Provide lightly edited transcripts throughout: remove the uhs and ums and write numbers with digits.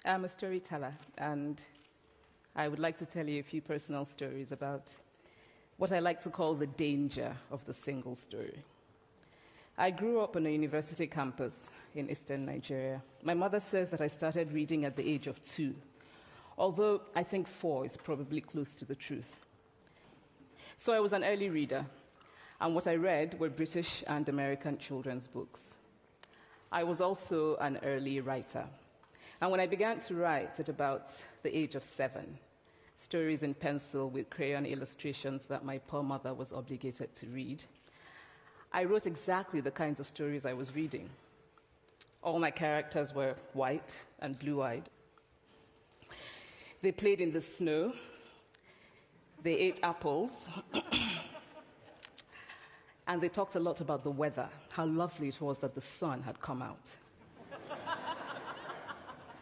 I'm a storyteller, and I would like to tell you a few personal stories about what I like to call the danger of the single story. I grew up on a university campus in eastern Nigeria. My mother says that I started reading at the age of 2, although I think 4 is probably close to the truth. So I was an early reader, and what I read were British and American children's books. I was also an early writer. And when I began to write at about the age of 7, stories in pencil with crayon illustrations that my poor mother was obligated to read, I wrote exactly the kinds of stories I was reading. All my characters were white and blue-eyed. They played in the snow. They ate apples. And they talked a lot about the weather, how lovely it was that the sun had come out.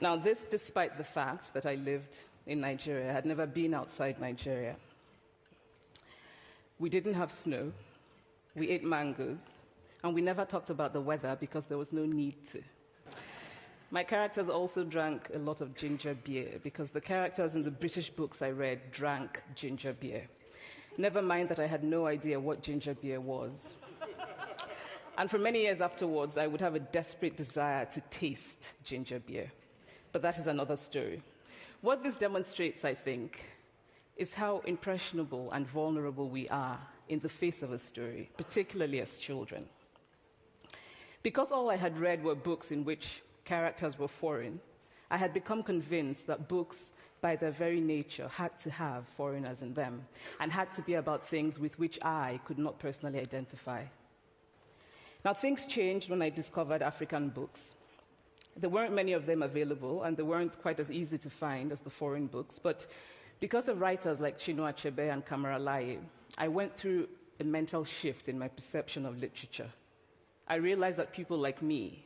Now, this despite the fact that I lived in Nigeria. I had never been outside Nigeria. We didn't have snow. We ate mangoes. And we never talked about the weather because there was no need to. My characters also drank a lot of ginger beer because the characters in the British books I read drank ginger beer. Never mind that I had no idea what ginger beer was. And for many years afterwards, I would have a desperate desire to taste ginger beer. But that is another story. What this demonstrates, I think, is how impressionable and vulnerable we are in the face of a story, particularly as children. Because all I had read were books in which characters were foreign, I had become convinced that books, by their very nature, had to have foreigners in them and had to be about things with which I could not personally identify. Now, things changed when I discovered African books. There weren't many of them available, and they weren't quite as easy to find as the foreign books, but because of writers like Chinua Achebe and Kamara Laye, I went through a mental shift in my perception of literature. I realized that people like me,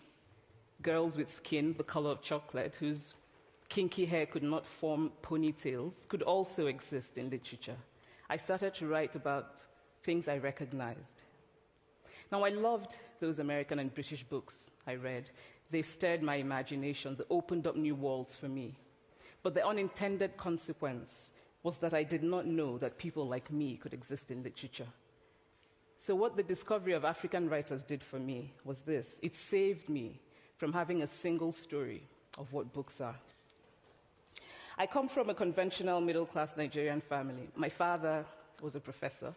girls with skin the color of chocolate, whose kinky hair could not form ponytails, could also exist in literature. I started to write about things I recognized. Now, I loved those American and British books I read. They stirred my imagination. They opened up new worlds for me. But the unintended consequence was that I did not know that people like me could exist in literature. So what the discovery of African writers did for me was this. It saved me from having a single story of what books are. I come from a conventional middle-class Nigerian family. My father was a professor.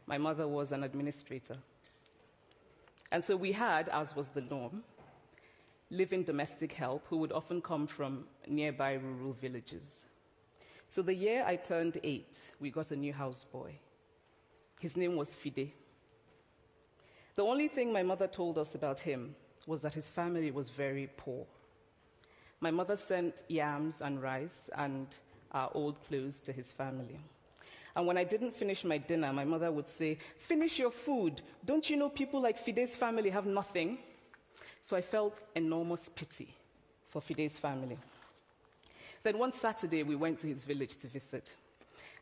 My mother was an administrator. And so we had, as was the norm, live-in domestic help who would often come from nearby rural villages. So the year I turned 8, we got a new houseboy. His name was Fide. The only thing my mother told us about him was that his family was very poor. My mother sent yams and rice and our old clothes to his family. And when I didn't finish my dinner, my mother would say, "Finish your food. Don't you know people like Fide's family have nothing?" So I felt enormous pity for Fide's family. Then one Saturday, we went to his village to visit.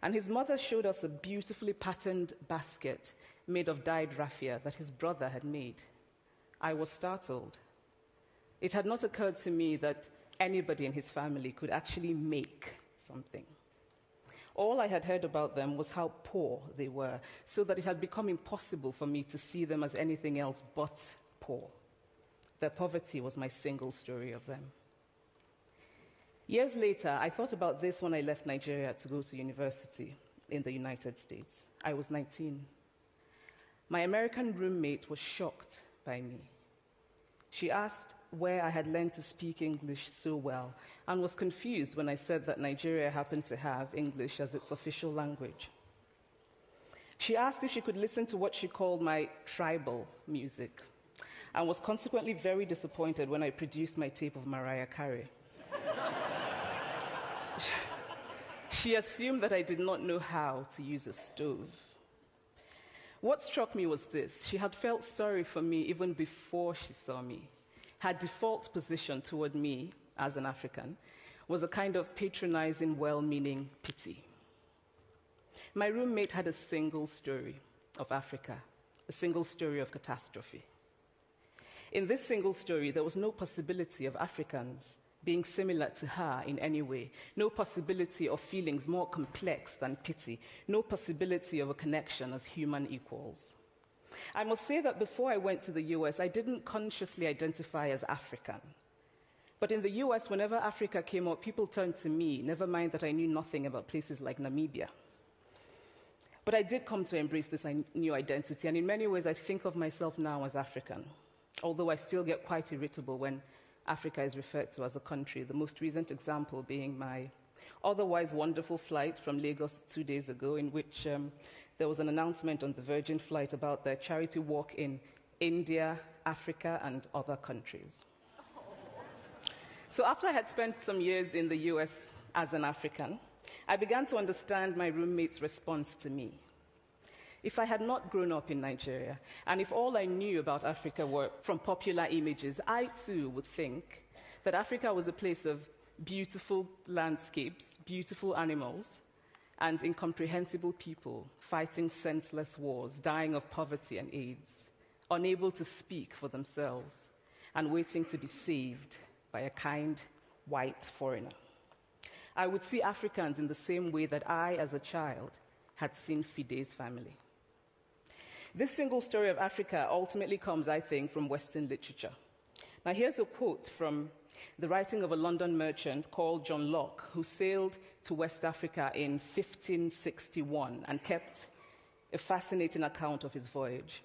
And his mother showed us a beautifully patterned basket made of dyed raffia that his brother had made. I was startled. It had not occurred to me that anybody in his family could actually make something. All I had heard about them was how poor they were, so that it had become impossible for me to see them as anything else but poor. Their poverty was my single story of them. Years later, I thought about this when I left Nigeria to go to university in the United States. I was 19. My American roommate was shocked by me. She asked where I had learned to speak English so well and was confused when I said that Nigeria happened to have English as its official language. She asked if she could listen to what she called my tribal music and was consequently very disappointed when I produced my tape of Mariah Carey. She assumed that I did not know how to use a stove. What struck me was this. She had felt sorry for me even before she saw me. Her default position toward me, as an African, was a kind of patronizing, well-meaning pity. My roommate had a single story of Africa, a single story of catastrophe. In this single story, there was no possibility of Africans being similar to her in any way, no possibility of feelings more complex than pity, no possibility of a connection as human equals. I must say that before I went to the US, I didn't consciously identify as African. But in the US, whenever Africa came up, people turned to me, never mind that I knew nothing about places like Namibia. But I did come to embrace this new identity, and in many ways, I think of myself now as African, although I still get quite irritable when Africa is referred to as a country, the most recent example being my otherwise wonderful flight from Lagos 2 days ago, in which there was an announcement on the Virgin flight about their charity walk in India, Africa, and other countries. So after I had spent some years in the US as an African, I began to understand my roommate's response to me. If I had not grown up in Nigeria, and if all I knew about Africa were from popular images, I too would think that Africa was a place of beautiful landscapes, beautiful animals, and incomprehensible people fighting senseless wars, dying of poverty and AIDS, unable to speak for themselves, and waiting to be saved by a kind white foreigner. I would see Africans in the same way that I, as a child, had seen Fide's family. This single story of Africa ultimately comes, I think, from Western literature. Now, here's a quote from the writing of a London merchant called John Locke, who sailed to West Africa in 1561 and kept a fascinating account of his voyage.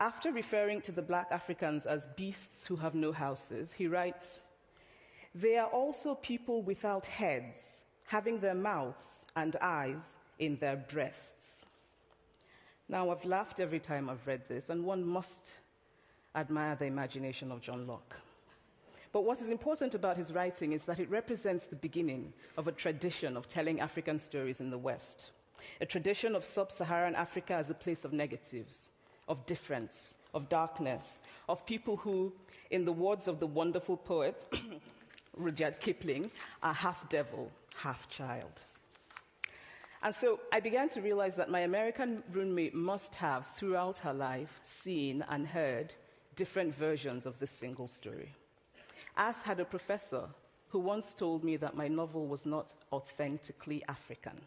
After referring to the black Africans as beasts who have no houses, he writes, "They are also people without heads, having their mouths and eyes in their breasts." Now, I've laughed every time I've read this, and one must admire the imagination of John Locke. But what is important about his writing is that it represents the beginning of a tradition of telling African stories in the West, a tradition of sub-Saharan Africa as a place of negatives, of difference, of darkness, of people who, in the words of the wonderful poet Rudyard Kipling, are half devil, half child. And so I began to realize that my American roommate must have, throughout her life, seen and heard different versions of this single story. As had a professor who once told me that my novel was not authentically African.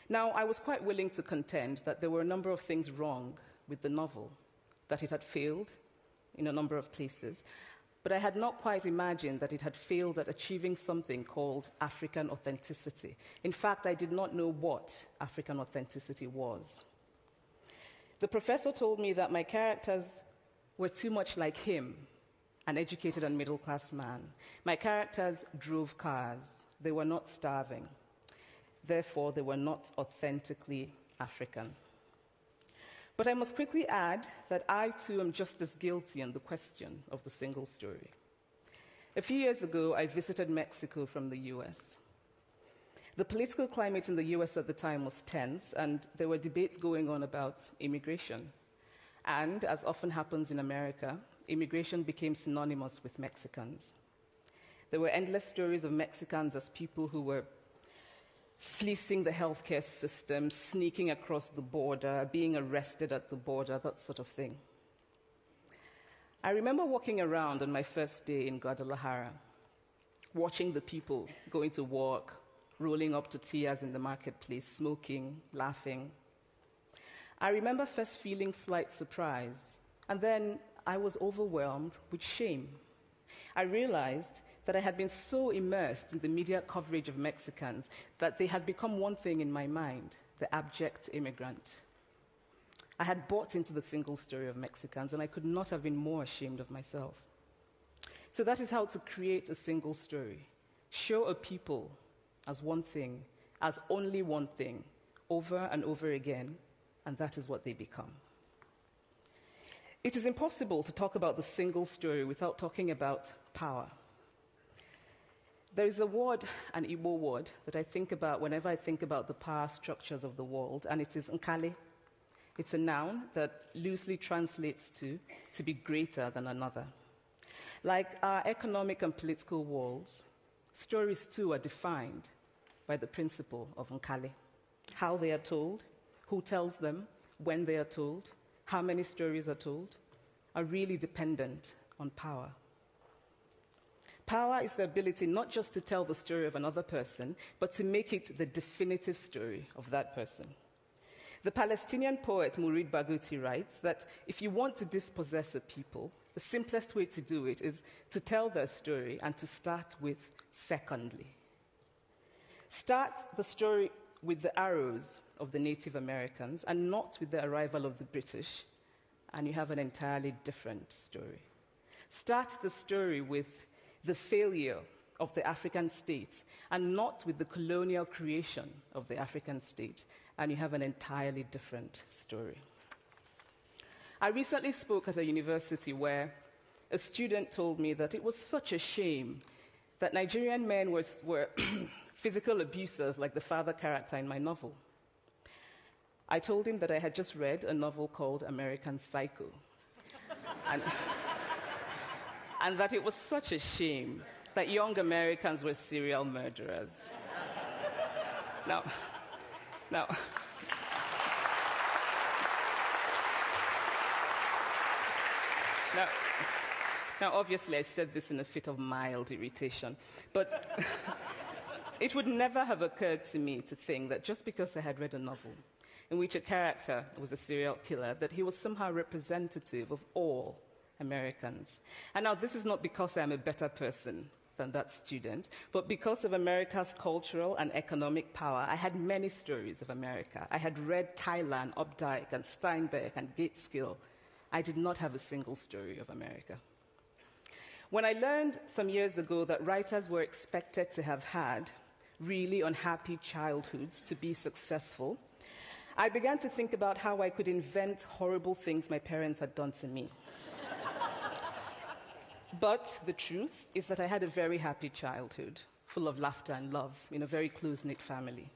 Now, I was quite willing to contend that there were a number of things wrong with the novel, that it had failed in a number of places, but I had not quite imagined that it had failed at achieving something called African authenticity. In fact, I did not know what African authenticity was. The professor told me that my characters were too much like him, an educated and middle-class man. My characters drove cars. They were not starving. Therefore, they were not authentically African. But I must quickly add that I, too, am just as guilty on the question of the single story. A few years ago, I visited Mexico from the US. The political climate in the US at the time was tense, and there were debates going on about immigration. And, as often happens in America, immigration became synonymous with Mexicans. There were endless stories of Mexicans as people who were fleecing the healthcare system, sneaking across the border, being arrested at the border, that sort of thing. I remember walking around on my first day in Guadalajara, watching the people going to work, rolling up tortillas in the marketplace, smoking, laughing. I remember first feeling slight surprise, and then I was overwhelmed with shame. I realized that I had been so immersed in the media coverage of Mexicans that they had become one thing in my mind, the abject immigrant. I had bought into the single story of Mexicans, and I could not have been more ashamed of myself. So that is how to create a single story. Show a people as one thing, as only one thing, over and over again, and that is what they become. It is impossible to talk about the single story without talking about power. There is a word, an Igbo word, that I think about whenever I think about the power structures of the world, and it is nkali. It's a noun that loosely translates to be greater than another. Like our economic and political worlds, stories too are defined by the principle of nkali. How they are told, who tells them, when they are told, how many stories are told, are really dependent on power. Power is the ability not just to tell the story of another person, but to make it the definitive story of that person. The Palestinian poet Mourid Barghouti writes that if you want to dispossess a people, the simplest way to do it is to tell their story and to start with secondly. Start the story with the arrows of the Native Americans and not with the arrival of the British, and you have an entirely different story. Start the story with the failure of the African state and not with the colonial creation of the African state, and you have an entirely different story. I recently spoke at a university where a student told me that it was such a shame that Nigerian men were physical abusers like the father character in my novel. I told him that I had just read a novel called American Psycho, and that it was such a shame that young Americans were serial murderers. Now, obviously, I said this in a fit of mild irritation, but it would never have occurred to me to think that just because I had read a novel in which a character was a serial killer, that he was somehow representative of all Americans. And now, this is not because I'm a better person than that student, but because of America's cultural and economic power, I had many stories of America. I had read Thailand, Updike, and Steinbeck, and Gateskill. I did not have a single story of America. When I learned some years ago that writers were expected to have had really unhappy childhoods to be successful, I began to think about how I could invent horrible things my parents had done to me. But the truth is that I had a very happy childhood, full of laughter and love, in a very close-knit family.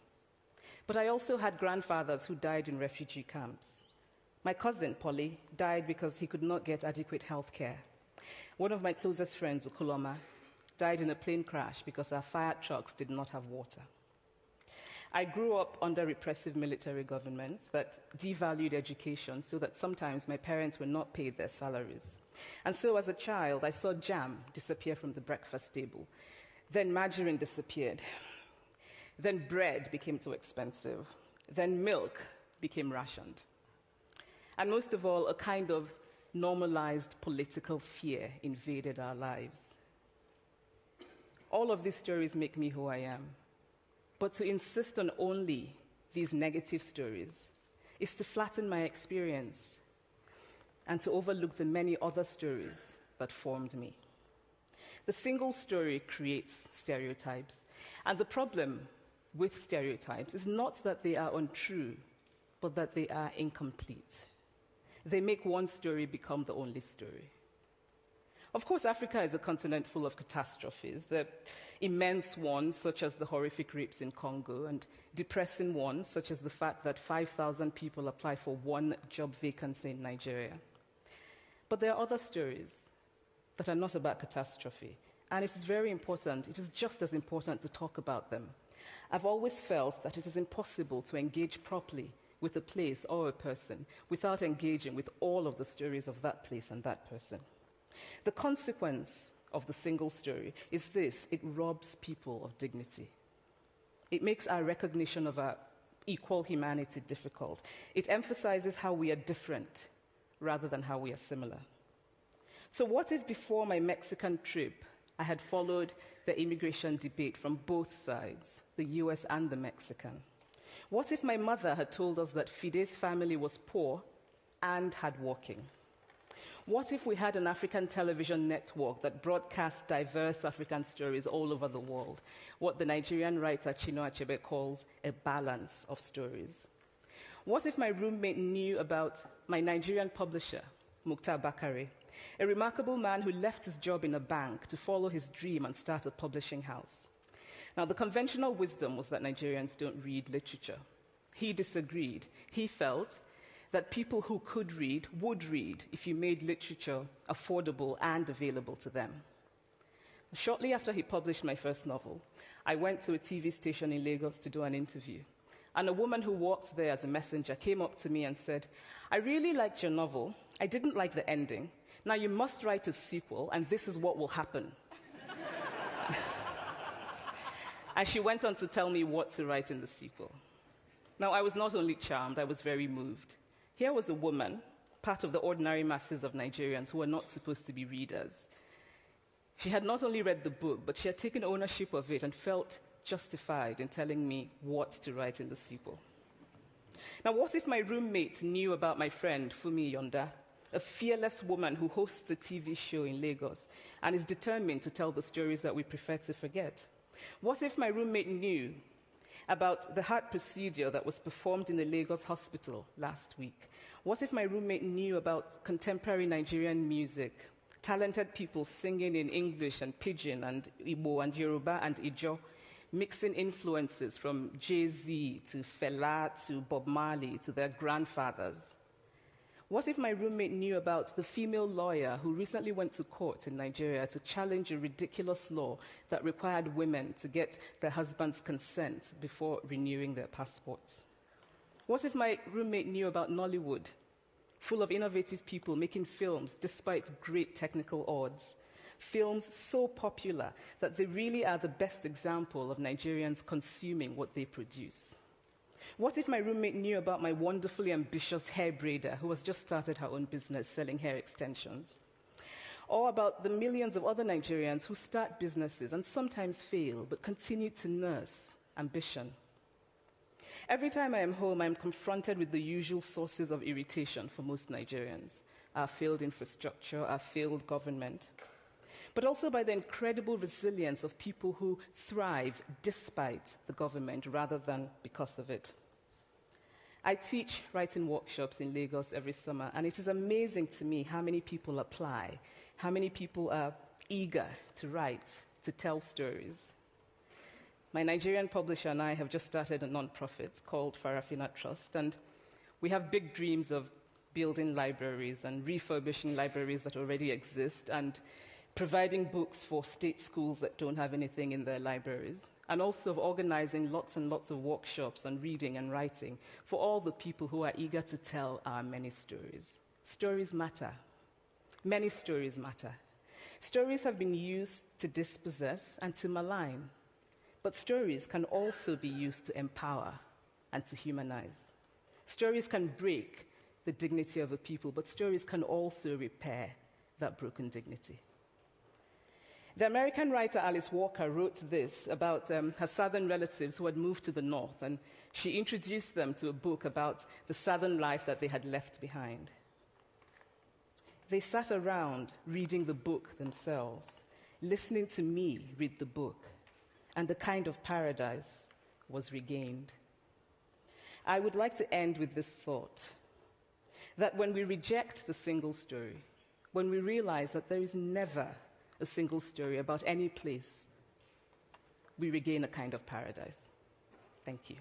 But I also had grandfathers who died in refugee camps. My cousin, Polly, died because he could not get adequate health care. One of my closest friends, Ukuloma, died in a plane crash because our fire trucks did not have water. I grew up under repressive military governments that devalued education so that sometimes my parents were not paid their salaries. And so as a child, I saw jam disappear from the breakfast table. Then margarine disappeared. Then bread became too expensive. Then milk became rationed. And most of all, a kind of normalized political fear invaded our lives. All of these stories make me who I am. But to insist on only these negative stories is to flatten my experience and to overlook the many other stories that formed me. The single story creates stereotypes, and the problem with stereotypes is not that they are untrue, but that they are incomplete. They make one story become the only story. Of course, Africa is a continent full of catastrophes. The immense ones, such as the horrific rapes in Congo, and depressing ones, such as the fact that 5,000 people apply for one job vacancy in Nigeria. But there are other stories that are not about catastrophe, and it is very important, it is just as important to talk about them. I've always felt that it is impossible to engage properly with a place or a person without engaging with all of the stories of that place and that person. The consequence of the single story is this: it robs people of dignity. It makes our recognition of our equal humanity difficult. It emphasizes how we are different rather than how we are similar. So what if before my Mexican trip, I had followed the immigration debate from both sides, the US and the Mexican? What if my mother had told us that Fide's family was poor and hardworking? What if we had an African television network that broadcast diverse African stories all over the world, what the Nigerian writer Chinua Achebe calls a balance of stories? What if my roommate knew about my Nigerian publisher, Mukhtar Bakare, a remarkable man who left his job in a bank to follow his dream and start a publishing house? Now, the conventional wisdom was that Nigerians don't read literature. He disagreed. He felt that people who could read would read if you made literature affordable and available to them. Shortly after he published my first novel, I went to a TV station in Lagos to do an interview. And a woman who worked there as a messenger came up to me and said, "I really liked your novel. I didn't like the ending. Now you must write a sequel, and this is what will happen." And she went on to tell me what to write in the sequel. Now, I was not only charmed, I was very moved. Here was a woman, part of the ordinary masses of Nigerians who were not supposed to be readers. She had not only read the book, but she had taken ownership of it and felt justified in telling me what to write in the sequel. Now, what if my roommate knew about my friend, Fumi Yonda, a fearless woman who hosts a TV show in Lagos and is determined to tell the stories that we prefer to forget? What if my roommate knew about the heart procedure that was performed in a Lagos hospital last week? What if my roommate knew about contemporary Nigerian music, talented people singing in English and Pidgin and Igbo and Yoruba and Ijo, mixing influences from Jay-Z to Fela to Bob Marley to their grandfathers? What if my roommate knew about the female lawyer who recently went to court in Nigeria to challenge a ridiculous law that required women to get their husband's consent before renewing their passports? What if my roommate knew about Nollywood, full of innovative people making films despite great technical odds? Films so popular that they really are the best example of Nigerians consuming what they produce. What if my roommate knew about my wonderfully ambitious hair braider who has just started her own business selling hair extensions? Or about the millions of other Nigerians who start businesses and sometimes fail, but continue to nurse ambition? Every time I am home, I am confronted with the usual sources of irritation for most Nigerians: our failed infrastructure, our failed government, but also by the incredible resilience of people who thrive despite the government rather than because of it. I teach writing workshops in Lagos every summer, and it is amazing to me how many people apply, how many people are eager to write, to tell stories. My Nigerian publisher and I have just started a nonprofit called Farafina Trust, and we have big dreams of building libraries and refurbishing libraries that already exist and providing books for state schools that don't have anything in their libraries, and also of organizing lots and lots of workshops on reading and writing for all the people who are eager to tell our many stories. Stories matter. Many stories matter. Stories have been used to dispossess and to malign, but stories can also be used to empower and to humanize. Stories can break the dignity of a people, but stories can also repair that broken dignity. The American writer Alice Walker wrote this about her southern relatives who had moved to the north, and she introduced them to a book about the southern life that they had left behind. They sat around reading the book themselves, listening to me read the book, and a kind of paradise was regained. I would like to end with this thought, that when we reject the single story, when we realize that there is never a single story about any place, we regain a kind of paradise. Thank you.